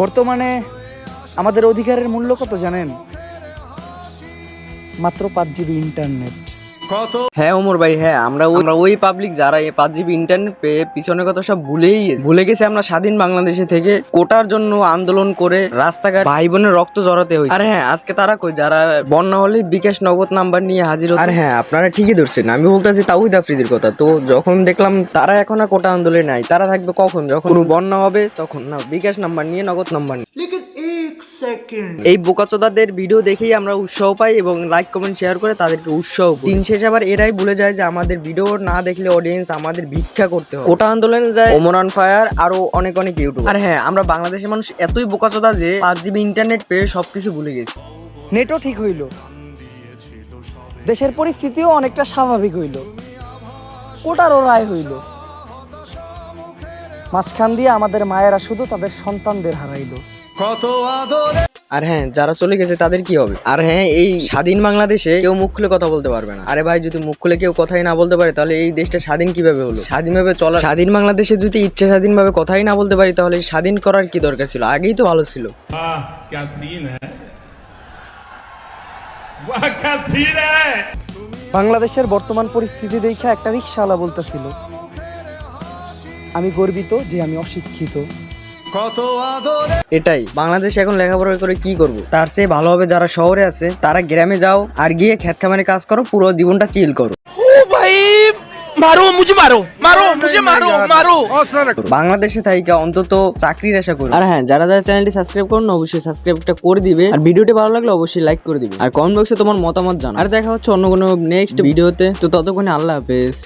বর্তমানে আমাদের অধিকারের মূল্য কত জানেন? মাত্র 5 জিবি ইন্টারনেট। হ্যাঁ ওমর ভাই, হ্যাঁ আমরা ওই পাবলিক যারা এই 5 জিবি ইন্টারনেট পেয়ে পিছনের কথা সব ভুলে গেছে। আমরা স্বাধীন বাংলাদেশে থেকে কোটার জন্য আন্দোলন করে রাস্তাঘাট ভাই বোনের রক্ত জড়াতে হয়েছে। আর হ্যাঁ, আজকে তারা কই যারা বন্যা হলে বিকাশ নগদ নাম্বার নিয়ে হাজির হতো। আর হ্যাঁ, আপনারা ঠিকই ধরছেন, আমি বলতেছি তাওহিদ আফ্রিদির কথা। তো যখন দেখলাম তারা এখন আর কোটা আন্দোলনে নাই, তারা থাকবে কখন? যখন বন্যা হবে তখন না, বিকাশ নাম্বার নিয়ে, নগদ নাম্বার নিয়ে। এই বোকাচোদাদের ভিডিও দেখেই আমরা উৎসাহ পাই এবং লাইক কমেন্ট শেয়ার করে তাদেরকে উৎসাহ করি। দিন শেষে আবার এরাই ভুলে যায় যে আমাদের ভিডিও না দেখলে অডিয়েন্স আমাদের ভিক্ষা করতে হবে। কোটা আন্দোলনে যায় ওমর অন ফায়ার আরো অনেক ইউটিউব। আর হ্যাঁ, আমরা বাংলাদেশের মানুষ এতই বোকাচোদা যে 5 জিবি ইন্টারনেট পেয়ে সবকিছু ভুলে গেছি। নেটও ঠিক হইল, দেশের পরিস্থিতিও অনেকটা স্বাভাবিক হইল, কোটারও রায় হইল। মাঝখান দিয়ে আমাদের মায়েরা শুধু তাদের সন্তানদের হারাইলো। আর হ্যাঁ, যারা চলে গেছে তাদের কি হবে? আর হ্যাঁ, এই স্বাধীন বাংলাদেশে কেউ মুখ খুলে কথা বলতে পারবে না। আরে ভাই, যদি মুখ খুলে কেউ কথাই না বলতে পারে তাহলে এই দেশটা স্বাধীন কিভাবে হলো? স্বাধীনভাবে চলা স্বাধীন বাংলাদেশে যদি ইচ্ছে স্বাধীনভাবে কথাই না বলতে পারি তাহলে স্বাধীন করার কি দরকার ছিল? আগেই তো ভালো ছিল। বাংলাদেশের বর্তমান পরিস্থিতি দেখে একটা রিকশাওয়ালা বলতেছিল, আমি গর্বিত যে আমি অশিক্ষিত। এটাই বাংলাদেশ এখন লেখাপড়া করে কি করব? তার চেয়ে ভালো হবে যারা শহরে আছে তারা গ্রামে যাও আর গিয়ে খেত খামারে কাজ করো, পুরো জীবনটা চিল করো। বাংলাদেশে থাইকা অন্তত চাকরির আশা করো। আর হ্যাঁ, যারা চ্যানেলটি সাবস্ক্রাইব করুন অবশ্যই সাবস্ক্রাইবটা করে দিবে। আর ভিডিওটি ভালো লাগলে অবশ্যই লাইক করে দিবে। আর কমেন্ট বক্সে তোমার মতামত জানাও। আর দেখা হচ্ছে অন্য কোনো নেক্সট ভিডিওতে। তো ততক্ষণে আল্লাহ হাফেজ।